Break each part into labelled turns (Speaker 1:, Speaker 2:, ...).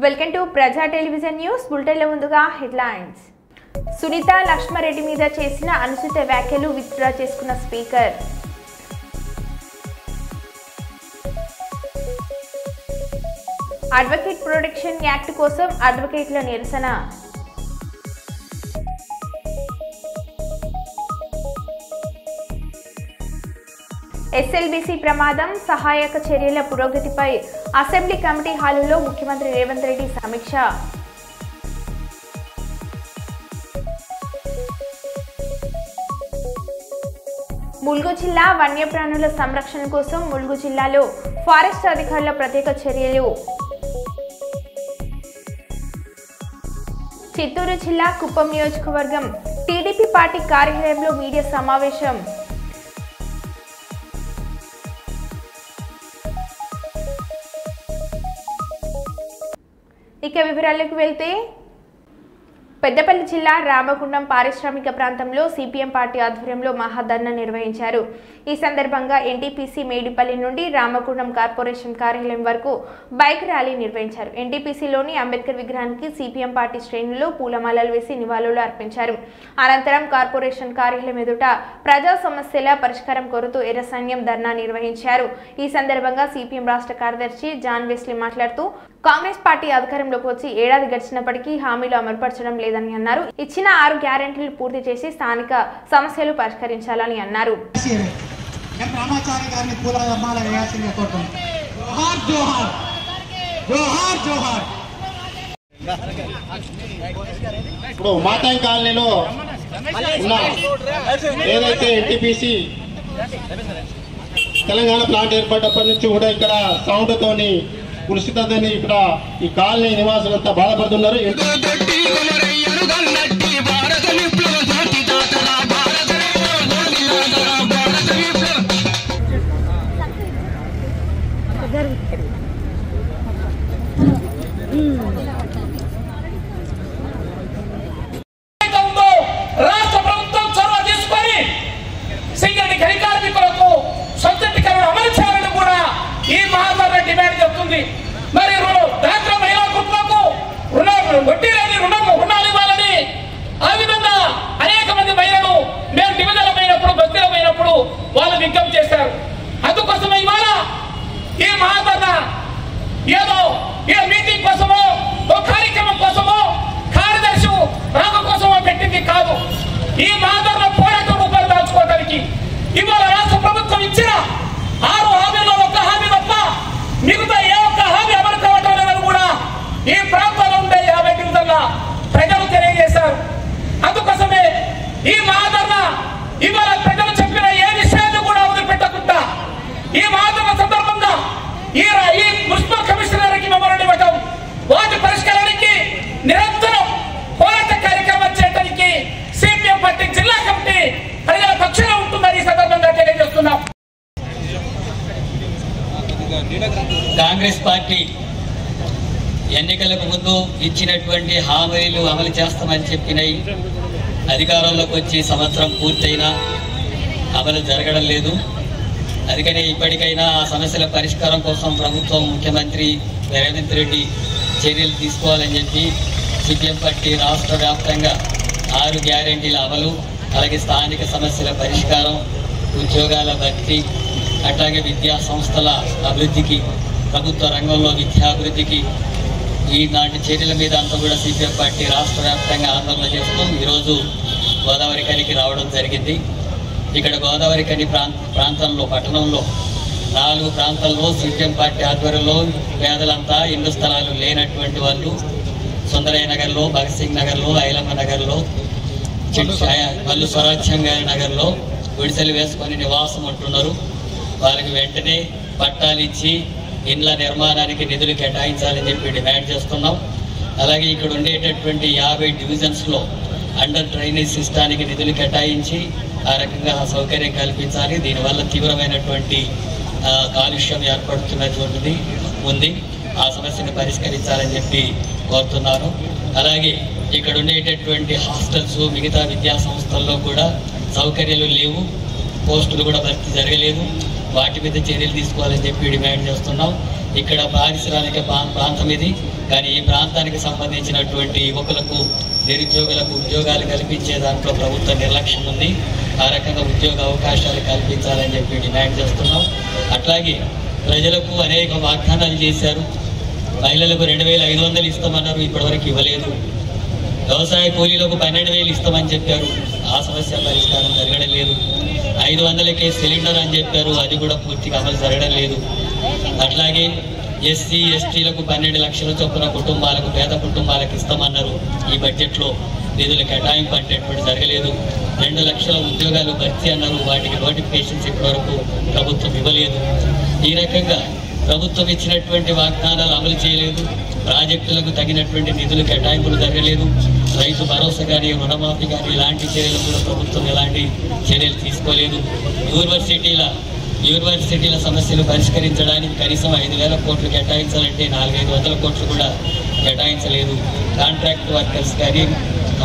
Speaker 1: Welcome to ప్రజా television news bulletin లో ముందుగా హెడ్లైన్స్. సునీత లక్ష్మారెడ్డి మీద చేసిన అనుచిత వ్యాఖ్యలు విత్డ్రా చేసుకున్న స్పీకర్. అడ్వకేట్ ప్రొటెక్షన్ యాక్ట్ కోసం అడ్వకేట్ల నిరసన. ఎస్ఎల్బీసీ ప్రమాదం సహాయక చర్యల పురోగతిపై అసెంబ్లీ కమిటీ హాలులో ముఖ్యమంత్రి రేవంత్ రెడ్డి సమీక్ష. ములుగు జిల్లా వన్యప్రాణుల సంరక్షణ కోసం ములుగు జిల్లాలో ఫారెస్ట్ అధికారుల ప్రత్యేక చర్యలు. చిత్తూరు జిల్లా కుప్పం నియోజకవర్గం టీడీపీ పార్టీ కార్యాలయంలో మీడియా సమావేశం. ఇక వివరాలకు వెళ్తే పెద్దపల్లి జిల్లా రామగుండం పారిశ్రామిక ప్రాంతంలో సిపిఎం పార్టీ ఆధ్వర్యంలో మహాధర్నా నిర్వహించారు. ఈ సందర్భంగా ఎన్టీపీసీ మేడిపల్లి నుండి రామగుండం కార్పొరేషన్ కార్యాలయం వరకు బైక్ ర్యాలీ నిర్వహించారు. ఎన్టీపీసీలోని అంబేద్కర్ విగ్రహానికి సిపిఎం పార్టీ శ్రేణులు పూలమాలలు వేసి నివాళులు అర్పించారు. అనంతరం కార్పొరేషన్ కార్యాలయం ఎదుట ప్రజా సమస్యల పరిష్కారం కోరుతూ ఎర్ర సైన్యం ధర్నా నిర్వహించారు. ఈ సందర్భంగా సిపిఎం రాష్ట్ర కార్యదర్శి జాన్ వెస్లీ మాట్లాడుతూ కాంగ్రెస్ పార్టీ అధికారంలోకి వచ్చి ఏడాది గడిచినప్పటికీ హామీలు అమలుపరచడం లేదని అన్నారు. ఇచ్చిన 6 గ్యారెంటీలు పూర్తి చేసి స్థానిక సమస్యలు పరిష్కరించాలని అన్నారు.
Speaker 2: ఇప్పుడు మాతాయి కాలనీలో ఉన్న ఏదైతే ఎన్టీపీసీ తెలంగాణ ప్లాంట్ ఏర్పడినప్పటి నుంచి కూడా ఇక్కడ సౌండ్ తోని కురుషితని ఇక్కడ ఈ కాలనీ నివాసులంతా బాధపడుతున్నారు.
Speaker 3: రాష్ట్ర ప్రభుత్వం చొరవ తీసుకొని సింగరేణి ఖని కార్మికులకు స్వతంత్రీకరణ అమలు చేయాలని కూడా ఈ మహాధర్నా డిమాండ్ చేస్తుంది. మరి దాంట్లో మహిళా కుటుంబాలకు వడ్డీ లేని రుణాలు ఇవ్వాలని ఆ విధంగా అనేక మంది మహిళలు మేము డివిజన్లమైనప్పుడు బస్తీలమైనప్పుడు వాళ్ళు విజ్ఞప్తి చేశారు. అందుకోసమే ఇవాళ ఈ మహాధర్నా ఏదో మీటింగ్ కోసమో ఓ కార్యక్రమం కోసమో కార్యదర్శి రాక కోసమో పెట్టింది కాదు. ఈ మహాధర్నా పోరాటం రూపాయలు దాచుకోవడానికి ఇవాళ రాష్ట్ర ప్రభుత్వం ఇచ్చిన 6 హామీల్లో ఒక్క హామీ తప్ప మిగతా ఏ ఒక్క హామీ అమలు కావటం లేదని కూడా ఈ ప్రాంతంలో ఉండే 50 డివిజన్ల ప్రజలు తెలియజేశారు. అందుకోసమే ఈ మహాధర్నా ఇవాళ ప్రజలు చెప్పిన ఏ విషయాన్ని కూడా వదిలిపెట్టకుండా ఈ మహాధర్నా సందర్భంగా ఈ మున్సిపల్ కమిషనర్కి మెమోరాండం ఇవ్వటం, వాటి పరిష్కారానికి నిరంతరం పోరాట కార్యక్రమం చేయడానికి సిపిఎం పార్టీ జిల్లా కమిటీ ప్రజల పక్షాన ఉంటుందని ఈ సందర్భంగా తెలియజేస్తున్నాం.
Speaker 4: కాంగ్రెస్ పార్టీ ఎన్నికలకు ముందు ఇచ్చినటువంటి హామీలు అమలు చేస్తామని చెప్పినాయి. అధికారంలోకి వచ్చి సంవత్సరం పూర్తయినా అమలు జరగడం లేదు. అందుకని ఇప్పటికైనా ఆ సమస్యల పరిష్కారం కోసం ప్రభుత్వం ముఖ్యమంత్రి రేవంత్ రెడ్డి చర్యలు తీసుకోవాలని చెప్పి సిపిఎం పార్టీ రాష్ట్ర వ్యాప్తంగా 6 గ్యారెంటీల అమలు, అలాగే స్థానిక సమస్యల పరిష్కారం, ఉద్యోగాల భర్తీ, అట్లాగే విద్యా సంస్థల అభివృద్ధికి, ప్రభుత్వ రంగంలో విద్యాభివృద్ధికి ఈనాటి చర్యల మీద అంతా కూడా సిపిఎం పార్టీ రాష్ట్ర వ్యాప్తంగా ఆందోళన చేస్తూ ఈరోజు గోదావరి ఖనికి రావడం జరిగింది. ఇక్కడ గోదావరి ఖని ప్రాంతంలో పట్టణంలో 4 ప్రాంతాల్లో సిపిఎం పార్టీ ఆధ్వర్యంలో పేదలంతా ఇళ్ల స్థలాలు లేనటువంటి వాళ్ళు సుందరయ్య నగర్లో, భగత్ సింగ్ నగర్లో, ఐలమ్మ నగర్లో, మల్లు స్వరాజ్యం గారి నగర్లో గుడిసెలు వేసుకొని నివాసం ఉంటున్నారు. వారికి వెంటనే పట్టాలు ఇచ్చి ఇండ్ల నిర్మాణానికి నిధులు కేటాయించాలని చెప్పి డిమాండ్ చేస్తున్నాం. అలాగే ఇక్కడ ఉండేటటువంటి 50 డివిజన్స్లో అండర్ డ్రైనేజ్ సిస్టానికి నిధులు కేటాయించి ఆ రకంగా సౌకర్యం కల్పించాలి. దీనివల్ల తీవ్రమైనటువంటి కాలుష్యం ఏర్పడుతున్నటువంటిది ఉంది. ఆ సమస్యను పరిష్కరించాలని చెప్పి కోరుతున్నాను. అలాగే ఇక్కడ ఉండేటటువంటి హాస్టల్స్, మిగతా విద్యా సంస్థల్లో కూడా సౌకర్యాలు లేవు, పోస్టులు కూడా భర్తీ జరగలేదు. వాటి మీద చర్యలు తీసుకోవాలని చెప్పి డిమాండ్ చేస్తున్నాం. ఇక్కడ పారిశ్రామిక ప్రాంతం ఇది. కానీ ఈ ప్రాంతానికి సంబంధించినటువంటి యువకులకు నిరుద్యోగులకు ఉద్యోగాలు కల్పించే దాంట్లో ప్రభుత్వ నిర్లక్ష్యం ఉంది. ఆ రకంగా ఉద్యోగ అవకాశాలు కల్పించాలని చెప్పి డిమాండ్ చేస్తున్నాం. అట్లాగే ప్రజలకు అనేక వాగ్దానాలు చేశారు. మహిళలకు 2,500 ఇస్తామన్నారు, ఇప్పటివరకు ఇవ్వలేదు. వ్యవసాయ కూలీలకు 12,000 ఇస్తామని చెప్పారు, ఆ సమస్య పరిష్కారం జరగడం లేదు. 500కే సిలిండర్ అని చెప్పారు, అది కూడా పూర్తిగా అమలు జరగడం లేదు. అట్లాగే ఎస్సీ ఎస్టీలకు 12 లక్షల చొప్పున కుటుంబాలకు, పేద కుటుంబాలకు ఇస్తామన్నారు, ఈ బడ్జెట్లో నిధుల కేటాయింపు అనేటువంటి జరగలేదు. 2 లక్షల ఉద్యోగాలు భర్తీ అన్నారు, వాటికి నోటిఫికేషన్స్ ఇప్పటివరకు ప్రభుత్వం ఇవ్వలేదు. ఈ రకంగా ప్రభుత్వం ఇచ్చినటువంటి వాగ్దానాలు అమలు చేయలేదు. ప్రాజెక్టులకు తగినటువంటి నిధులు కేటాయింపులు జరగలేదు. రైతు భరోసా కానీ, రుణమాఫీ కానీ ఇలాంటి చర్యలు కూడా ప్రభుత్వం ఎలాంటి చర్యలు తీసుకోలేదు. యూనివర్సిటీల సమస్యలు పరిష్కరించడానికి కనీసం 5,000 కోట్లు కేటాయించాలంటే 400-500 కోట్లు కూడా కేటాయించలేదు. కాంట్రాక్ట్ వర్కర్స్ కానీ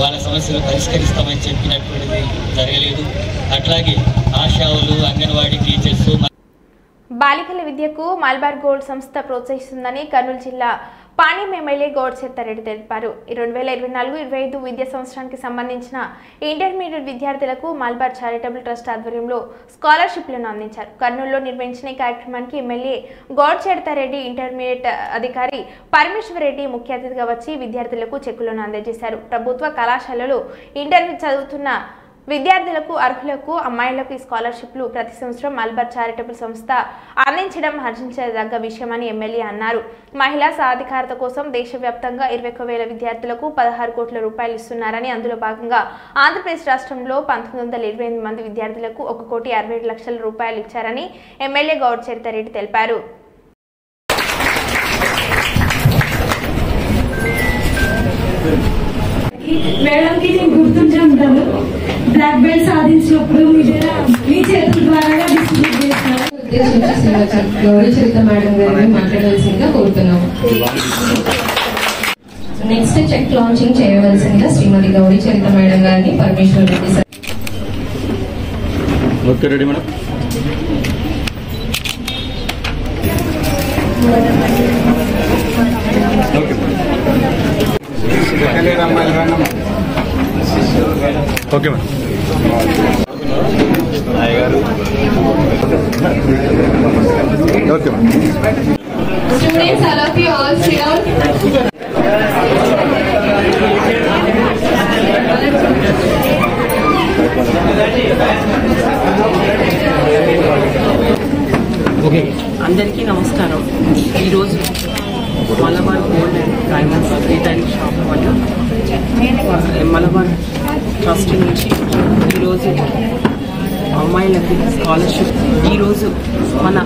Speaker 4: వాళ్ళ సమస్యలు పరిష్కరిస్తామని చెప్పినటువంటిది జరగలేదు. అట్లాగే ఆశావులు, అంగన్వాడీ టీచర్స్,
Speaker 1: బాలికల విద్యకు మల్బార్ గోల్డ్ సంస్థ ప్రోత్సహిస్తుందని కర్నూలు జిల్లా పాణ్యం ఎమ్మెల్యే గౌడ్ చెత్తారెడ్డి తెలిపారు. 2024-25 విద్యా సంవత్సరానికి సంబంధించిన ఇంటర్మీడియట్ విద్యార్థులకు మల్బార్ చారిటబుల్ ట్రస్ట్ ఆధ్వర్యంలో స్కాలర్షిప్లను అందించారు. కర్నూలులో నిర్వహించిన ఈ కార్యక్రమానికి ఎమ్మెల్యే గౌడ్ చెత్తారెడ్డి, ఇంటర్మీడియట్ అధికారి పరమేశ్వర్ రెడ్డి ముఖ్య అతిథిగా వచ్చి విద్యార్థులకు చెక్కులను అందజేశారు. ప్రభుత్వ కళాశాలలో ఇంటర్మీడియట్ చదువుతున్న విద్యార్థులకు, అర్హులకు, అమ్మాయిలకు ఈ స్కాలర్షిప్లు ప్రతి సంవత్సరం మల్బార్ చారిటబుల్ సంస్థ అందించడం హర్షించదగ్గ విషయమని ఎమ్మెల్యే అన్నారు. మహిళా సాధికారత కోసం దేశవ్యాప్తంగా 21,000 విద్యార్థులకు 16 కోట్ల రూపాయలు ఇస్తున్నారని, అందులో భాగంగా ఆంధ్రప్రదేశ్ రాష్ట్రంలో 1928 మంది విద్యార్థులకు 1,67,00,000 రూపాయలు ఇచ్చారని ఎమ్మెల్యే గౌడ్ చెత్తారెడ్డి తెలిపారు.
Speaker 5: మేడం కి నేను గుర్తుంచి ఉంటాను. బ్లాక్ బెల్ట్ సాధించినప్పుడు మీ చేతుల ద్వారా డిస్ట్రిబ్యూట్ చేస్తాను.
Speaker 6: గౌరీ చరిత మేడం గారిని మాట్లాడాల్సిందిగా కోరుతున్నాము. నెక్స్ట్ చెక్ లాంచింగ్ చేయవలసిందిగా శ్రీమతి గౌరీ చరిత మేడం గారిని Parameshwar Reddy sir.
Speaker 7: Okay, ready madam. Okay madam. Okay madam.
Speaker 6: Students, all of you all sit down.
Speaker 8: అందరికీ నమస్కారం. ఈరోజు Malabar gold and diamonds retail shop వల్ల మలబార్ ట్రస్ట్ నుంచి ఈరోజు అమ్మాయిలకి స్కాలర్షిప్, ఈరోజు మన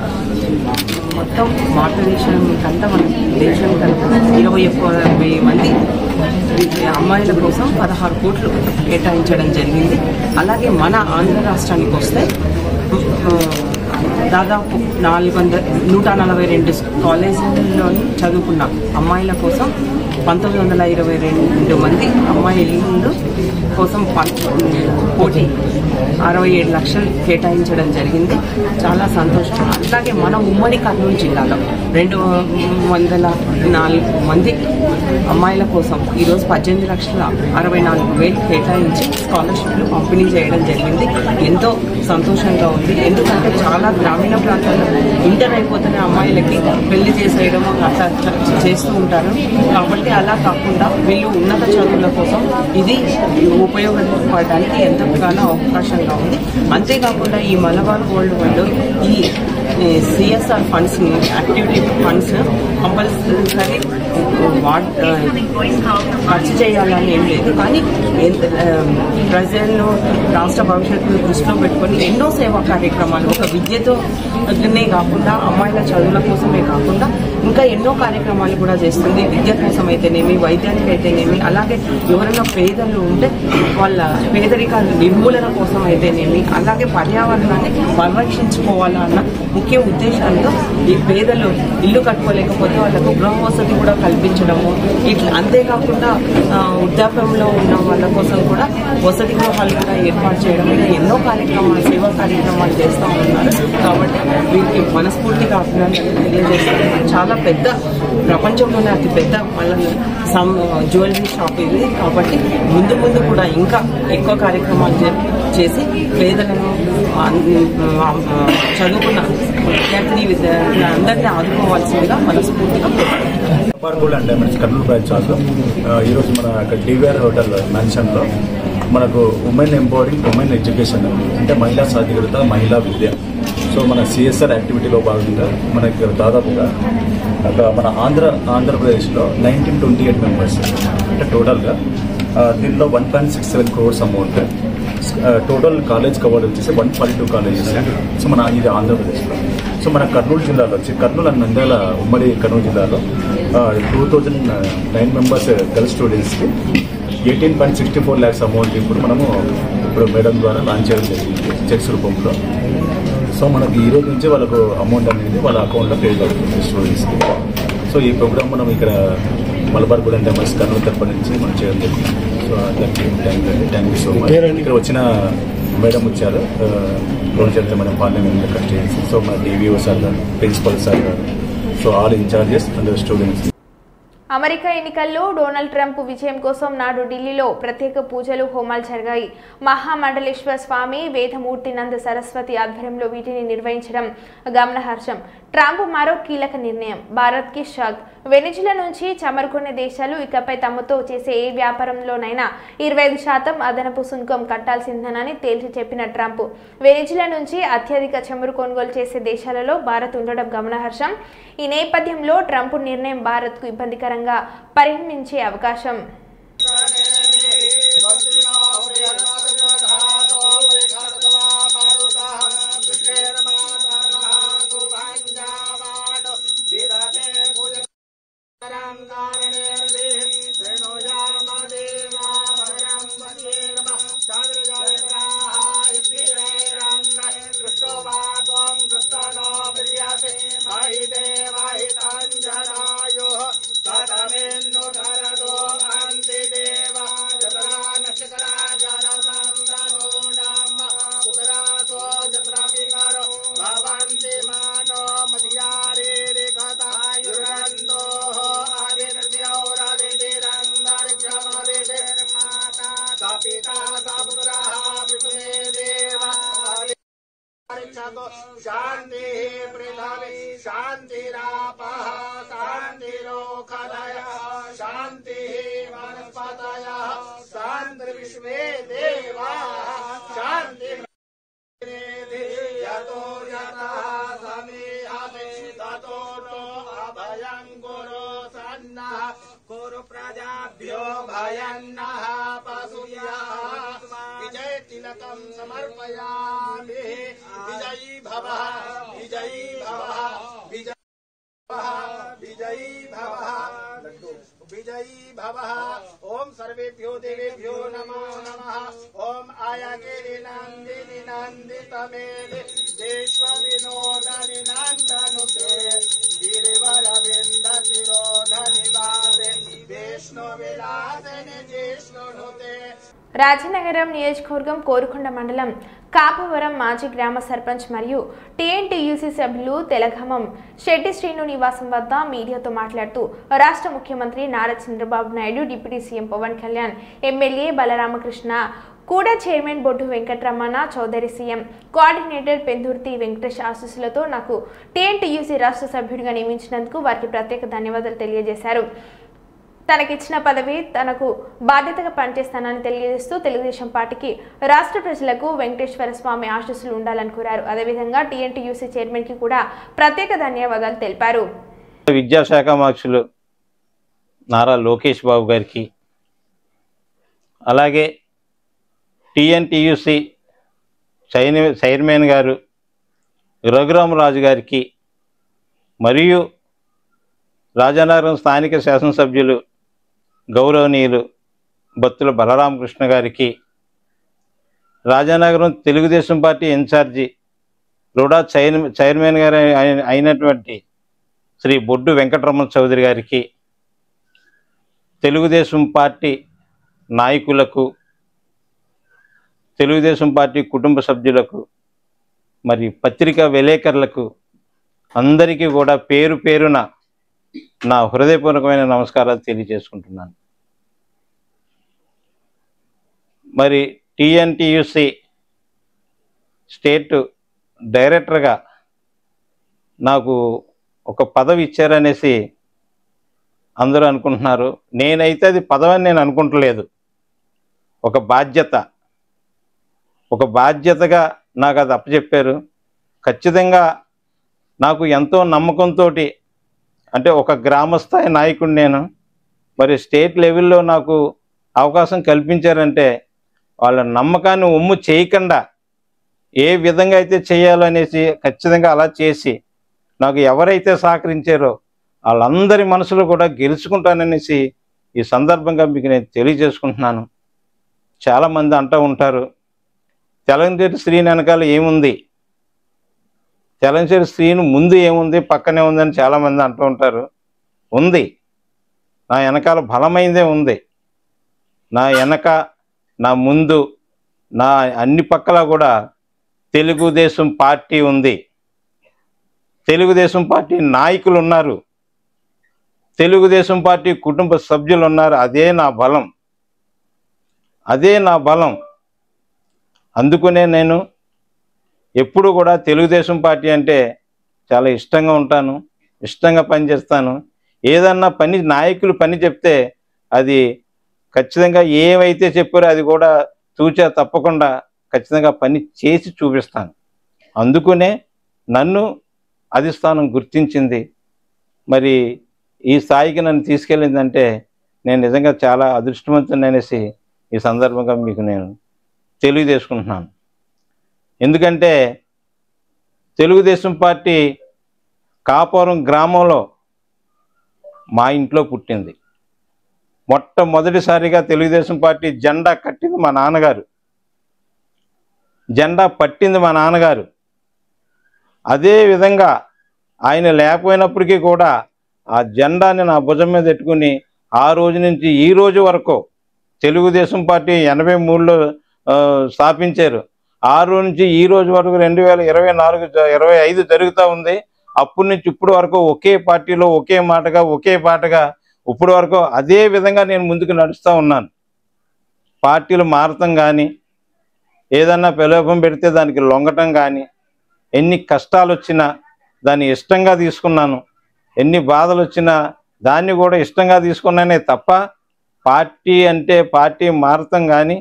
Speaker 8: మొత్తం భారతదేశానికంతా, మన దేశానికంతా 21,000 మంది అమ్మాయిల కోసం 16 కోట్లు కేటాయించడం జరిగింది. అలాగే మన ఆంధ్ర రాష్ట్రానికి వస్తే దాదాపు 142 కాలేజీల్లో చదువుకున్న అమ్మాయిల కోసం 1922 మంది అమ్మాయిల కోసం 1,67 లక్షలు కేటాయించడం జరిగింది. చాలా సంతోషం. అలాగే మన ఉమ్మడి కర్నూలు జిల్లాలో 204 మంది అమ్మాయిల కోసం ఈరోజు 18,64,000 కేటాయించి స్కాలర్షిప్లు పంపిణీ చేయడం జరిగింది. ఎంతో సంతోషంగా ఉంది. ఎందుకంటే చాలా గ్రామీణ ప్రాంతాల్లో ఇంటర్ అయిపోతున్న అమ్మాయిలకి పెళ్లి చేసేయడం అట్లా చేస్తూ ఉంటారు. కాబట్టి అలా కాకుండా వీళ్ళు ఉన్నత చదువుల కోసం ఇది ఉపయోగపడడానికి ఎంతగానో అవకాశంగా ఉంది. అంతేకాకుండా ఈ మలబార్ గోల్డ్ వాళ్ళు ఈ CSR funds, activity funds compulsory ఖర్చు చేయాలని ఏం లేదు. కానీ ప్రజలను, రాష్ట్ర భవిష్యత్తును దృష్టిలో పెట్టుకొని ఎన్నో సేవా కార్యక్రమాలు, ఒక విద్యతోనే కాకుండా అమ్మాయిల చదువుల కోసమే కాకుండా ఇంకా ఎన్నో కార్యక్రమాలు కూడా చేస్తుంది. విద్య కోసం అయితేనేమి, వైద్యానికి అయితేనేమి, అలాగే ఎవరైనా పేదలు ఉంటే వాళ్ళ పేదరికాల నిర్మూలన కోసం అయితేనేమి, అలాగే పర్యావరణాన్ని పరిరక్షించుకోవాలన్న ముఖ్య ఉద్దేశాలతో ఈ పేదలు ఇల్లు కట్టుకోలేకపోతే వాళ్ళకు గృహ వసతి కూడా కల్పించడము, ఇట్లా అంతేకాకుండా వృద్ధాప్యంలో ఉన్న వాళ్ళ కోసం కూడా వసతి గృహాలు కూడా ఏర్పాటు చేయడం, ఇలా ఎన్నో కార్యక్రమాలు, సేవా కార్యక్రమాలు చేస్తూ ఉన్నారు. కాబట్టి వీరికి మనస్ఫూర్తిగా అభినందనలు తెలియజేస్తారు. చాలా పెద్ద ప్రపంచంలోనే అతి పెద్ద మళ్ళీ జ్యువెలరీ షాప్ ఇది. కాబట్టి ముందు ముందు కూడా ఇంకా ఎక్కువ కార్యక్రమాలు చేసి పేదలను చదువుకున్న విద్యార్థిని అందరినీ ఆదుకోవాల్సిందిగా మనస్ఫూర్తిగా
Speaker 7: gold and diamonds Kurnool branch also ఈరోజు మన డివిఆర్ హోటల్ మ్యాన్షన్లో మనకు ఉమెన్ ఎంపవరింగ్, ఉమెన్ ఎడ్యుకేషన్ అంటే మహిళా సాధికారత, మహిళా విద్య. సో మన సిఎస్ఆర్ యాక్టివిటీలో భాగంగా మనకి దాదాపుగా మన ఆంధ్రప్రదేశ్లో 1928 మెంబర్స్ అంటే టోటల్గా దీనిలో 1.67 crores amount. Total college cover వచ్చేసి 142 కాలేజెస్. సో మన ఇది ఆంధ్రప్రదేశ్లో. సో మన కర్నూలు జిల్లాలో వచ్చి కర్నూలు అండ్ నంద్యాల ఉమ్మడి కర్నూలు జిల్లాలో 2009 మెంబర్స్ గర్ల్స్ స్టూడెంట్స్కి 18.64 lakhs అమౌంట్ ఇప్పుడు మేడం ద్వారా లాంచ్ చేయడం జరిగింది చెక్స్ రూపంలో. సో మనకి ఈ రోజు నుంచి వాళ్ళకు అమౌంట్ అనేది వాళ్ళ అకౌంట్లో పే అవుతుంది స్టూడెంట్స్కి. సో ఈ ప్రోగ్రామ్ మనం ఇక్కడ Malabar gold and diamonds Kurnool తరపు నుంచి మనం చేయడం జరిగింది. So thank you so much. ఇక్కడ వచ్చిన మేడం వచ్చారు, రోజంతా మనం పార్లమెంట్ కట్ చేసి. సో మన డివిఓ సార్ గారు, ప్రిన్సిపల్ సార్ గారు, so all in-charges and students.
Speaker 1: America ఎన్నికల్లో డొనాల్డ్ ట్రంప్ విజయం కోసం నాడు ఢిల్లీలో ప్రత్యేక పూజలు, హోమాలు జరిగాయి. మహామండలేశ్వర స్వామి, వేదమూర్తినంద సరస్వతి ఆధ్వర్యంలో వీటిని నిర్వహించడం గమనార్హం. ట్రంప్ మరో కీలక నిర్ణయం. భారత్కి షాక్. వెనిజులా నుంచి చమురుకునే దేశాలు ఇకపై తమతో చేసే ఏ వ్యాపారంలోనైనా 25% అదనపు సుంకం కట్టాల్సిందేనని తేల్చి చెప్పిన ట్రంప్ వెనిజులా నుంచి అత్యధిక చమురు కొనుగోలు చేసే దేశాలలో భారత్ ఉండడం గమనార్హం. ఈ నేపథ్యంలో ట్రంప్ నిర్ణయం భారత్కు ఇబ్బందికరంగా పరిణమించే అవకాశం.
Speaker 2: शांति पृथ्वी शांतिरापः शांतिरोखदयः शांति वनस्पतयः शांतिर्विश्वे देवाः शांति यतो यतः समीहते ततो नो अभयं कुरु सन्नः कुरु प्रजाभ्यो भयन्नः पशुभ्यः विजय तिलकं समर्पयामि विजयी भवः विजयी भवः विजयी भवः विजयी भवः। ओम सर्वेभ्यो देवेभ्यो नमो नमः। ओम आयागिरि नंदिनि नंदितमेदि विश्व विनोदनि नंदनुते गिरिवरविंद शिरोधनि वासे विष्णु विलासिनि जिष्णुनुते।
Speaker 1: రాజనగరం నియోజకవర్గం కోరుకొండ మండలం కాపవరం మాజీ గ్రామ సర్పంచ్ మరియు టీఎన్టీయూసీ సభ్యులు తెలగమం శెట్టి శ్రీను నివాసం వద్ద మీడియాతో మాట్లాడుతూ రాష్ట్ర ముఖ్యమంత్రి Nara Chandrababu Naidu, deputy CM Pawan Kalyan, MLA Balaramakrishna, కూడా chairman Boddu Venkataramana Chowdary, CM coordinator Pendurthi Venkatesh ఆశీస్సులతో నాకు టీఎన్టీయూసీ రాష్ట్ర సభ్యుడిగా నియమించినందుకు వారికి ప్రత్యేక ధన్యవాదాలు తెలియజేశారు. తనకిచ్చిన పదవి తనకు బాధ్యతగా పనిచేస్తానని తెలియజేస్తూ తెలుగుదేశం పార్టీకి రాష్ట్ర ప్రజలకు వెంకటేశ్వర స్వామి ఆశీస్సులు ఉండాలని కోరారు. అదేవిధంగా టీఎన్టీయూసీ చైర్మన్ కి కూడా ప్రత్యేక ధన్యవాదాలు తెలిపారు.
Speaker 9: విద్యాశాఖ మార్చులు నారా లోకేష్ బాబు గారికి, అలాగే టీఎన్టీయూసీ చైర్మన్ గారు రఘురామరాజు గారికి, మరియు రాజానగరం స్థానిక శాసనసభ్యులు గౌరవనీయులు బత్తుల బలరామకృష్ణ గారికి, Rajanagaram Telugu Desam party in charge RUDA chairman గారు అయినటువంటి శ్రీ బొడ్డు వెంకటరమణ చౌదరి గారికి, తెలుగుదేశం పార్టీ నాయకులకు, తెలుగుదేశం పార్టీ కుటుంబ సభ్యులకు, మరి పత్రికా విలేకరులకు అందరికీ కూడా పేరు పేరున నా హృదయపూర్వకమైన నమస్కారాలు తెలియజేసుకుంటున్నాను. మరి టీఎన్టీయూసీ స్టేట్ డైరెక్టర్గా నాకు ఒక పదవి ఇచ్చారనేసి అందరూ అనుకుంటున్నారు. నేనైతే అది పదవి అని నేను అనుకుంటలేదు. ఒక బాధ్యతగా నాకు అది అప్పచెప్పారు. ఖచ్చితంగా నాకు ఎంతో నమ్మకంతో, అంటే ఒక గ్రామస్థాయి నాయకుడు నేను, మరి స్టేట్ లెవెల్లో నాకు అవకాశం కల్పించారంటే వాళ్ళ నమ్మకాన్ని ఒమ్ము చేయకుండా ఏ విధంగా అయితే చేయాలనేసి ఖచ్చితంగా అలా చేసి నాకు ఎవరైతే సహకరించారో వాళ్ళందరి మనసులో కూడా గెలుచుకుంటాననేసి ఈ సందర్భంగా మీకు నేను తెలియజేసుకుంటున్నాను. చాలామంది అంటూ ఉంటారు, తెలంగాణ శ్రీని వెనకాల ఏముంది, తెలంగాణ శ్రీని ముందు ఏముంది, పక్కనే ఉందని చాలామంది అంటూ ఉంటారు. ఉంది, నా వెనకాల బలమైందే ఉంది. నా వెనక, నా ముందు, నా అన్ని పక్కల కూడా తెలుగుదేశం పార్టీ ఉంది. తెలుగుదేశం పార్టీ నాయకులు ఉన్నారు, తెలుగుదేశం పార్టీ కుటుంబ సభ్యులు ఉన్నారు. అదే నా బలం. అందుకనే నేను ఎప్పుడు కూడా తెలుగుదేశం పార్టీ అంటే చాలా ఇష్టంగా ఉంటాను, ఇష్టంగా పనిచేస్తాను. ఏదన్నా నాయకులు పని చెప్తే అది ఖచ్చితంగా ఏవైతే చెప్పారో అది కూడా తూచా తప్పకుండా ఖచ్చితంగా పని చేసి చూపిస్తాను. అందుకనే నన్ను అధిష్టానం గుర్తించింది. మరి ఈ స్థాయికి నన్ను తీసుకెళ్ళిందంటే నేను నిజంగా చాలా అదృష్టవంతుడనేసి ఈ సందర్భంగా మీకు నేను తెలియజేసుకుంటున్నాను. ఎందుకంటే తెలుగుదేశం పార్టీ కాపురం గ్రామంలో మా ఇంట్లో పుట్టింది. మొట్టమొదటిసారిగా తెలుగుదేశం పార్టీ జెండా కట్టింది మా నాన్నగారు, జెండా పట్టింది మా నాన్నగారు. అదేవిధంగా ఆయన లేకపోయినప్పటికీ కూడా ఆ జెండాని నా భుజం మీద పెట్టుకుని ఆ రోజు నుంచి ఈ రోజు వరకు తెలుగుదేశం పార్టీ 83లో స్థాపించారు. ఆ రోజు నుంచి ఈ రోజు వరకు 2024-25 జరుగుతూ ఉంది. అప్పటి నుంచి ఇప్పటి వరకు ఒకే పార్టీలో ఒకే మాటగా ఒకే పాటగా ఇప్పటి వరకు అదే విధంగా నేను ముందుకు నడుస్తూ ఉన్నాను. పార్టీలు మారటం కానీ, ఏదన్నా ప్రలోభం పెడితే దానికి లొంగటం కానీ, ఎన్ని కష్టాలు వచ్చినా దాన్ని ఇష్టంగా తీసుకున్నాను, ఎన్ని బాధలు వచ్చినా దాన్ని కూడా ఇష్టంగా తీసుకున్నానే తప్ప పార్టీ అంటే పార్టీ మారటం కానీ,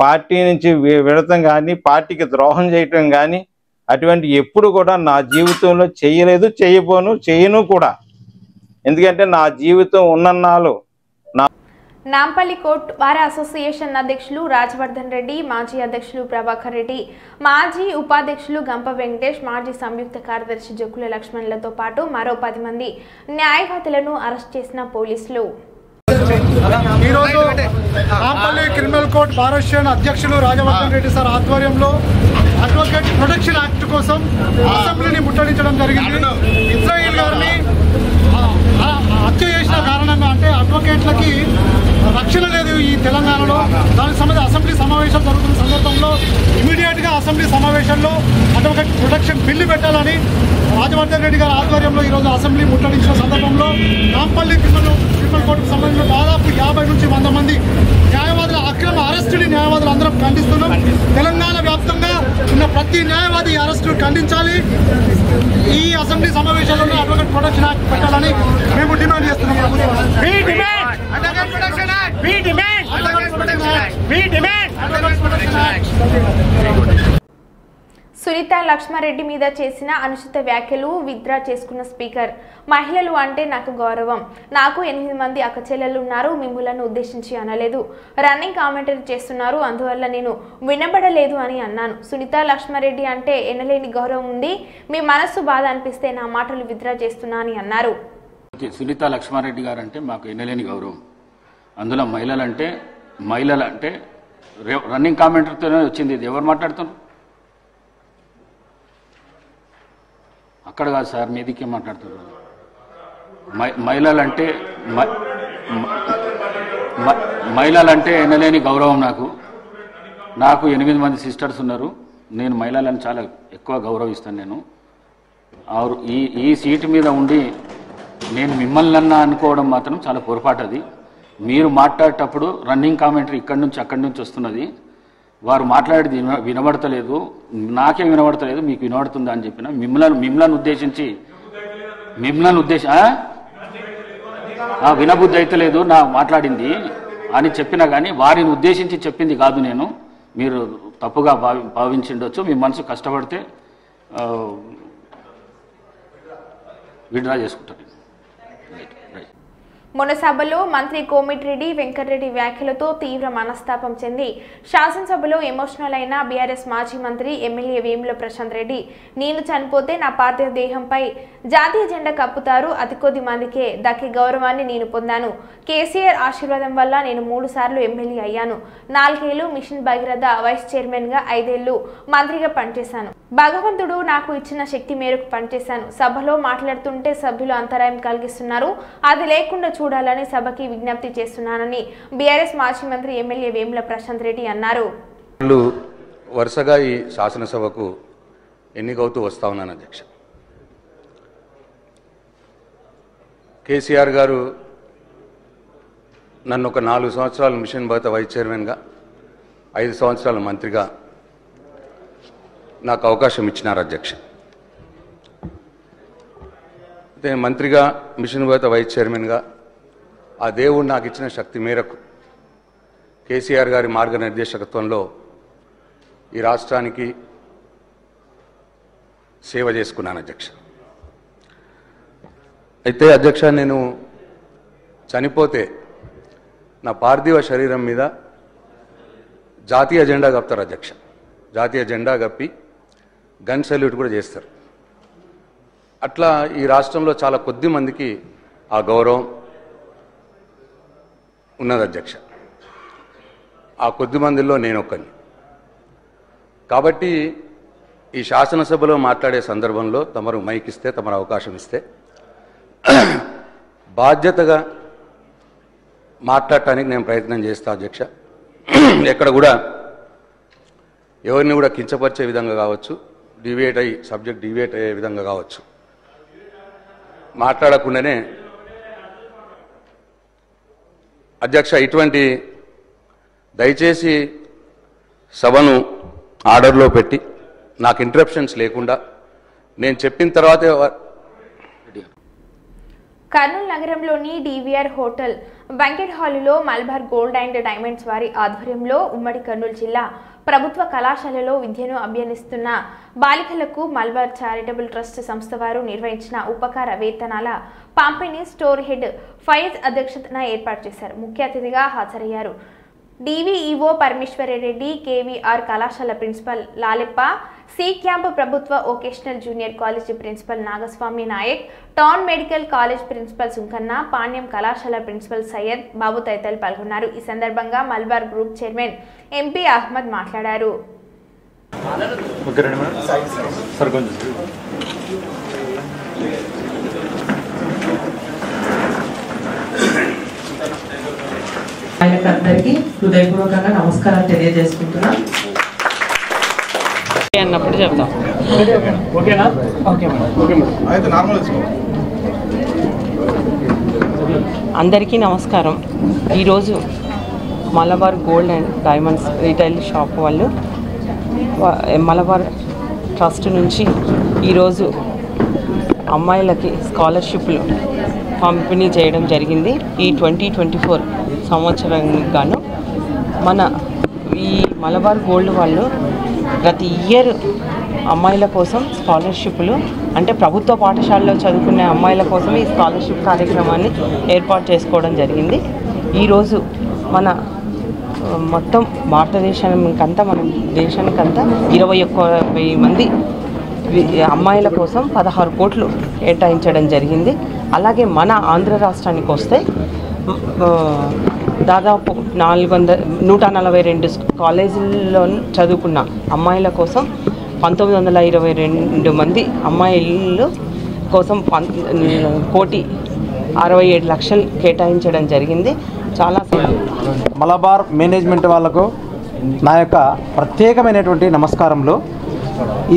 Speaker 9: పార్టీ నుంచి విడటం కానీ, పార్టీకి ద్రోహం చేయటం కానీ అటువంటి ఎప్పుడు కూడా నా జీవితంలో చేయలేదు, చేయను కూడా. ఎందుకంటే నా జీవితం ఉన్నన్నాళ్ళు
Speaker 1: నాంపల్లి కోర్టు బార్ అసోసియేషన్ అధ్యక్షులు రాజవర్ధన్ రెడ్డి, మాజీ అధ్యక్షులు ప్రభాకర్ రెడ్డి, మాజీ ఉపాధ్యక్షులు గంప వెంకటేష్, మాజీ సంయుక్త కార్యదర్శి జక్కుల లక్ష్మణ్లతో పాటు మరో 10 మంది న్యాయవాదులను అరెస్ట్ చేసిన పోలీసులు.
Speaker 10: ఈరోజు Nampally criminal court bar association అధ్యక్షులు రాజవర్ధన్ రెడ్డి సార్ ఆధ్వర్యంలో అడ్వకేట్ ప్రొటెక్షన్ యాక్ట్ కోసం అసెంబ్లీని ముట్టడించడం జరిగింది. ఇజ్రాయిల్ గారిని హత్య చేసిన కారణంగా, అంటే అడ్వకేట్లకి రక్షణ లేదు ఈ తెలంగాణలో, దానికి సంబంధించి అసెంబ్లీ సమావేశం జరుగుతున్న సందర్భంలో ఇమీడియట్గా అసెంబ్లీ సమావేశంలో అడ్వకేట్ ప్రొటెక్షన్ బిల్లు పెట్టాలని రాజవర్ధన్ రెడ్డి గారి ఆధ్వర్యంలో ఈరోజు అసెంబ్లీ ముట్టడించిన సందర్భంలో నాంపల్లి క్రిమినల్ కోర్టుకు సంబంధించిన దాదాపు 50 నుంచి 100 మంది న్యాయవాదుల అక్రమ అరెస్టుని న్యాయవాదులు అందరం ఖండిస్తున్నాం. తెలంగాణ వ్యాప్తంగా ఉన్న ప్రతి న్యాయవాది ఈ అరెస్టును ఖండించాలి. ఈ అసెంబ్లీ సమావేశాలలో అడ్వకేట్ ప్రొటెక్షన్ యాక్ట్ పెట్టాలని మేము డిమాండ్ చేస్తున్నాం.
Speaker 1: సునీత లక్ష్మారెడ్డి మీద చేసిన అనుచిత వ్యాఖ్యలు విత్డ్రా చేసుకున్న స్పీకర్. మహిళలు అంటే నాకు గౌరవం, నాకు 8 మంది అక్కచెల్లెలు ఉన్నారు, మిమ్ములను ఉద్దేశించి అనలేదు, రన్నింగ్ కామెంటరీ చేస్తున్నారు, అందువల్ల నేను వినబడలేదు అని అన్నాను. సునీత లక్ష్మారెడ్డి అంటే ఎనలేని గౌరవం ఉంది, మీ మనస్సు బాధ అనిపిస్తే నా మాటలు విత్డ్రా చేస్తున్నా అని అన్నారు.
Speaker 11: సునీత లక్ష్మారెడ్డి గారు అంటే మాకు ఎనలేని గౌరవం. అందులో మహిళలు అంటే రన్నింగ్ కామెంటరీతోనే వచ్చింది. ఇది ఎవరు మాట్లాడుతున్నారు? అక్కడ కాదు సార్, మీదికే మాట్లాడుతున్నారు. మహిళలంటే ఎనలేని గౌరవం నాకు 8 మంది సిస్టర్స్ ఉన్నారు. నేను మహిళలను చాలా ఎక్కువ గౌరవిస్తాను. నేను ఈ సీటు మీద ఉండి నేను మిమ్మల్ని అన్నా అనుకోవడం మాత్రం చాలా పొరపాటు. అది మీరు మాట్లాడేటప్పుడు రన్నింగ్ కామెంటరీ ఇక్కడి నుంచి అక్కడి నుంచి వస్తున్నది. వారు మాట్లాడేది వినబడతలేదు, నాకే వినబడతలేదు, మీకు వినబడుతుందా అని చెప్పిన. మిమ్మల్ని ఉద్దేశించి వినబుద్ధి అయితే లేదు నా మాట్లాడింది అని చెప్పినా కానీ వారిని ఉద్దేశించి చెప్పింది కాదు నేను. మీరు తప్పుగా భావించిండొచ్చు. మీ మనసు కష్టపడితే విడ్రా చేసుకుంటారు.
Speaker 1: మొన్న సభలో మంత్రి కోమిటిరెడ్డి వెంకటరెడ్డి వ్యాఖ్యలతో తీవ్ర మనస్తాపం చెంది శాసనసభలో ఎమోషనల్ అయిన బీఆర్ఎస్ మాజీ మంత్రి ఎమ్మెల్యే వేముల ప్రశాంత్ రెడ్డి, నేను చనిపోతే నా పార్థివ దేహంపై జాతీయ జెండా కప్పుతారు, అతి కొద్ది మందికే దక్కే గౌరవాన్ని నేను పొందాను. కేసీఆర్ ఆశీర్వాదం వల్ల నేను 3 సార్లు ఎమ్మెల్యే అయ్యాను. 4 ఏళ్లు మిషన్ భగీరథ వైస్ చైర్మన్ గా, 5 ఏళ్లు మంత్రిగా పనిచేశాను. భగవంతుడు నాకు ఇచ్చిన శక్తి మేరకు పనిచేశాను. సభలో మాట్లాడుతుంటే సభ్యులు అంతరాయం కలిగిస్తున్నారు, అది లేకుండా చూడాలని సభకి విజ్ఞప్తి చేస్తున్నానని బీఆర్ఎస్ మాజీ మంత్రి ఎమ్మెల్యే వేముల ప్రశాంత్ రెడ్డి అన్నారు.
Speaker 12: వరుసగా ఈ శాసనసభకు ఎన్నికవుతూ వస్తా ఉన్నాను అధ్యక్ష. కేసీఆర్ గారు నన్ను ఒక 4 సంవత్సరాలు మిషన్ భగీరథ వైస్ చైర్మన్గా, 5 సంవత్సరాల మంత్రిగా నాకు అవకాశం ఇచ్చినారు అధ్యక్ష. అయితే మంత్రిగా, మిషన్ భగీరథ వైస్ చైర్మన్గా ఆ దేవుడు నాకు ఇచ్చిన శక్తి మేరకు కేసీఆర్ గారి మార్గనిర్దేశకత్వంలో ఈ రాష్ట్రానికి సేవ చేసుకున్నాను అధ్యక్ష. అయితే అధ్యక్ష, నేను చనిపోతే నా పార్థివ శరీరం మీద జాతీయ జెండా కప్తారు అధ్యక్ష. జాతీయ జెండా కప్పి గన్ సెల్యూట్ కూడా చేస్తారు. అట్లా ఈ రాష్ట్రంలో చాలా కొద్ది మందికి ఆ గౌరవం ఉన్నది అధ్యక్ష. ఆ కొద్ది మందిలో నేను ఒక్కని. కాబట్టి ఈ శాసనసభలో మాట్లాడే సందర్భంలో తమరు మైక్ ఇస్తే, తమరు అవకాశం ఇస్తే బాధ్యతగా మాట్లాడటానికి నేను ప్రయత్నం చేస్తా అధ్యక్ష. ఎక్కడ కూడా ఎవరిని కూడా కించపరిచే విధంగా కావచ్చు, సబ్జెక్ట్ డివేట్ అయ్యే విధంగా కావచ్చు మాట్లాడకుండానే అధ్యక్ష, ఇటువంటి దయచేసి సభను ఆర్డర్లో పెట్టి నాకు ఇంటరప్షన్స్ లేకుండా నేను చెప్పిన తర్వాతే.
Speaker 1: కర్నూలు నగరంలోని డివిఆర్ హోటల్ బ్యాంకెట్ హాలులో మలబార్ గోల్డ్ అండ్ డైమండ్స్ వారి ఆధ్వర్యంలో ఉమ్మడి కర్నూలు జిల్లా ప్రభుత్వ కళాశాలలో విద్యను అభ్యసిస్తున్న బాలికలకు మలబార్ చారిటబుల్ ట్రస్ట్ సంస్థ వారు నిర్వహించిన ఉపకార వేతనాల పంపిణీ స్టోర్ హెడ్ ఫైజ్ అధ్యక్షతన ఏర్పాటు చేశారు. ముఖ్య అతిథిగా హాజరయ్యారు డివిఈఓ పరమేశ్వరరెడ్డి, కేవీఆర్ కళాశాల ప్రిన్సిపల్ లాలెప్ప, సి క్యాంప్ ప్రభుత్వ vocational junior college principal Nagaswamy Nayak, town medical college principal Sunkanna, Panyam కళాశాల ప్రిన్సిపల్ సయ్యద్ బాబు తదితరులు పాల్గొన్నారు. ఈ సందర్భంగా Malabar group chairman MP Ahmed మాట్లాడారు.
Speaker 8: అందరికీ హృదయపూర్వకంగా నమస్కారాలు తెలియజేసుకుంటున్నాను. అన్నప్పుడు చెప్తాం. అందరికీ నమస్కారం. ఈరోజు Malabar gold and diamonds retail shop వాళ్ళు మలబార్ ట్రస్ట్ నుంచి ఈరోజు అమ్మాయిలకి స్కాలర్షిప్లు పంపిణీ చేయడం జరిగింది. ఈ 2024 సంవత్సరానికి గాను మన ఈ మలబార్ గోల్డ్ వాళ్ళు ప్రతి ఇయర్ అమ్మాయిల కోసం స్కాలర్షిప్లు, అంటే ప్రభుత్వ పాఠశాలలో చదువుకునే అమ్మాయిల కోసం ఈ స్కాలర్షిప్ కార్యక్రమాన్ని ఏర్పాటు చేసుకోవడం జరిగింది. ఈరోజు మన మొత్తం భారతదేశానికంతా, మన దేశానికంతా 21,000 మంది అమ్మాయిల కోసం 16 కోట్లు కేటాయించడం జరిగింది. అలాగే మన ఆంధ్ర రాష్ట్రానికి వస్తే దాదాపు 142 కాలేజీల్లో చదువుకున్న అమ్మాయిల కోసం 1922 మంది అమ్మాయిల కోసం 1,67,00,000 కేటాయించడం జరిగింది. చాలా
Speaker 13: మలబార్ మేనేజ్మెంట్ వాళ్లకు నా యొక్క ప్రత్యేకమైనటువంటి నమస్కారములు.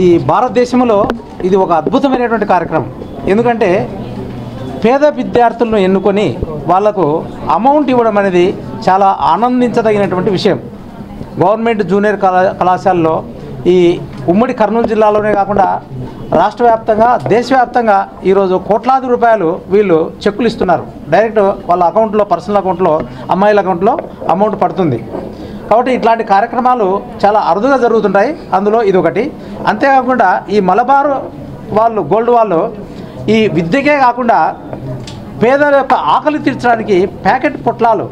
Speaker 13: ఈ భారతదేశంలో ఇది ఒక అద్భుతమైనటువంటి కార్యక్రమం. ఎందుకంటే పేద విద్యార్థులను ఎన్నుకొని వాళ్లకు అమౌంట్ ఇవ్వడం అనేది చాలా ఆనందించదగినటువంటి విషయం. గవర్నమెంట్ జూనియర్ కళాశాలలో ఈ ఉమ్మడి కర్నూలు జిల్లాలోనే కాకుండా రాష్ట్ర వ్యాప్తంగా దేశవ్యాప్తంగా ఈరోజు కోట్లాది రూపాయలు వీళ్ళు చెక్కులు ఇస్తున్నారు. డైరెక్ట్ వాళ్ళ అకౌంట్లో, పర్సనల్ అకౌంట్లో, అమ్మాయిల అకౌంట్లో అమౌంట్ పడుతుంది. కాబట్టి ఇట్లాంటి కార్యక్రమాలు చాలా అరుదుగా జరుగుతుంటాయి. అందులో ఇది ఒకటి. అంతేకాకుండా ఈ మలబారు వాళ్ళు, గోల్డ్ వాళ్ళు ఈ విద్యకే కాకుండా పేదల యొక్క ఆకలి తీర్చడానికి ప్యాకెట్ పొట్లాలు,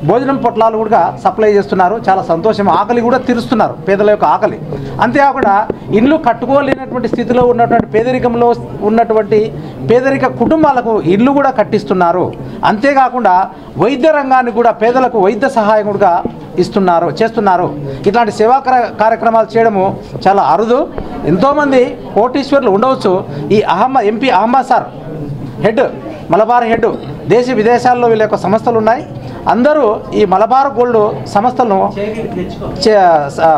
Speaker 13: భోజనం పొట్లాలు కూడా సప్లై చేస్తున్నారు. చాలా సంతోషం. ఆకలి కూడా తీరుస్తున్నారు, పేదల యొక్క ఆకలి. అంతేకాకుండా ఇల్లు కట్టుకోలేనటువంటి స్థితిలో ఉన్నటువంటి పేదరికంలో ఉన్నటువంటి పేదరిక కుటుంబాలకు ఇల్లు కూడా కట్టిస్తున్నారు. అంతేకాకుండా వైద్య రంగాన్ని కూడా పేదలకు వైద్య సహాయం కూడా చేస్తున్నారు. ఇట్లాంటి సేవా కార్యక్రమాలు చేయడము చాలా అరుదు. ఎంతోమంది కోటీశ్వర్లు ఉండవచ్చు. ఈ MP Ahmed sir head, Malabar head, దేశ విదేశాల్లో వీళ్ళ యొక్క సంస్థలు ఉన్నాయి. అందరూ ఈ మలబార్ గోల్డ్ సంస్థలను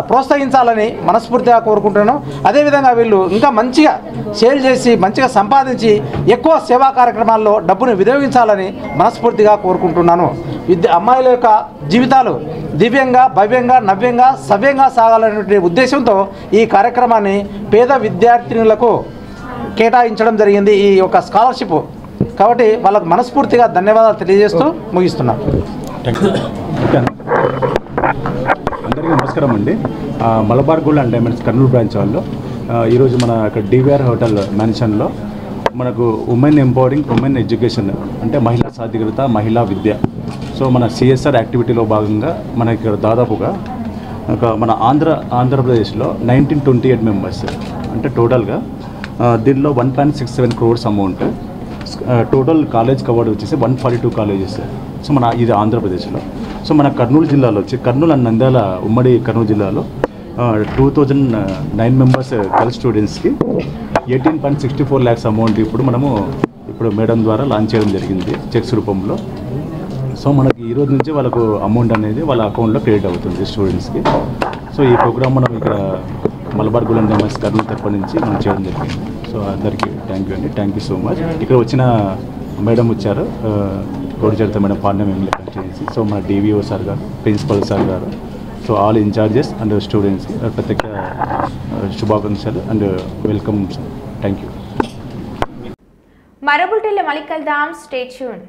Speaker 13: ప్రోత్సహించాలని మనస్ఫూర్తిగా కోరుకుంటున్నాను. అదేవిధంగా వీళ్ళు ఇంకా మంచిగా సేల్ చేసి మంచిగా సంపాదించి ఎక్కువ సేవా కార్యక్రమాల్లో డబ్బును వినియోగించాలని మనస్ఫూర్తిగా కోరుకుంటున్నాను. అమ్మాయిల యొక్క జీవితాలు దివ్యంగా, భవ్యంగా, నవ్యంగా, సవ్యంగా సాగాలనే ఉద్దేశంతో ఈ కార్యక్రమాన్ని పేద విద్యార్థినులకు కేటాయించడం జరిగింది, ఈ యొక్క స్కాలర్షిప్. కాబట్టి వాళ్ళకు మనస్ఫూర్తిగా ధన్యవాదాలు తెలియజేస్తూ ముగిస్తున్నాను.
Speaker 7: అందరికీ నమస్కారం అండి. Malabar gold and diamonds Kurnool branch వాళ్ళు ఈరోజు మన ఇక్కడ డివిఆర్ హోటల్ మ్యాన్షన్లో మనకు ఉమెన్ ఎంపవరింగ్, ఉమెన్ ఎడ్యుకేషన్ అంటే మహిళా సాధికారత, మహిళా విద్య. సో మన సిఎస్ఆర్ యాక్టివిటీలో భాగంగా మనకి ఇక్కడ దాదాపుగా మన ఆంధ్రప్రదేశ్లో 1928 మెంబర్స్ అంటే టోటల్గా దీనిలో 1.67 crores amount. Total college covered వచ్చేసి 142 కాలేజెస్. సో మన ఇది ఆంధ్రప్రదేశ్లో. సో మన కర్నూలు జిల్లాలో వచ్చి కర్నూలు అండ్ నంద్యాల ఉమ్మడి కర్నూలు జిల్లాలో 2009 మెంబర్స్ గర్ల్స్ స్టూడెంట్స్కి 18.64 lakhs అమౌంట్ ఇప్పుడు మేడం ద్వారా లాంచ్ చేయడం జరిగింది చెక్స్ రూపంలో. సో మనకి ఈరోజు నుంచి వాళ్ళకు అమౌంట్ అనేది వాళ్ళ అకౌంట్లో క్రెడిట్ అవుతుంది స్టూడెంట్స్కి. సో ఈ ప్రోగ్రామ్ మనం ఇక్కడ Malabar gold and diamonds Kurnool తరఫు నుంచి మనం చేయడం జరిగింది. సో అందరికీ థ్యాంక్ యూ అండి. Thank you so much. ఇక్కడ వచ్చిన మేడం వచ్చారు, కోడిచరిత madam, Panyam MLA constituency. So మన డివిఓ సార్ గారు, ప్రిన్సిపల్ సార్ గారు, so all in-charges and students ప్రత్యేక శుభాకాంక్షలు అండ్ వెల్కమ్. Thank you.
Speaker 1: మరో బులెటిన్లో మళ్ళీ కలుద్దాం. Stay tune.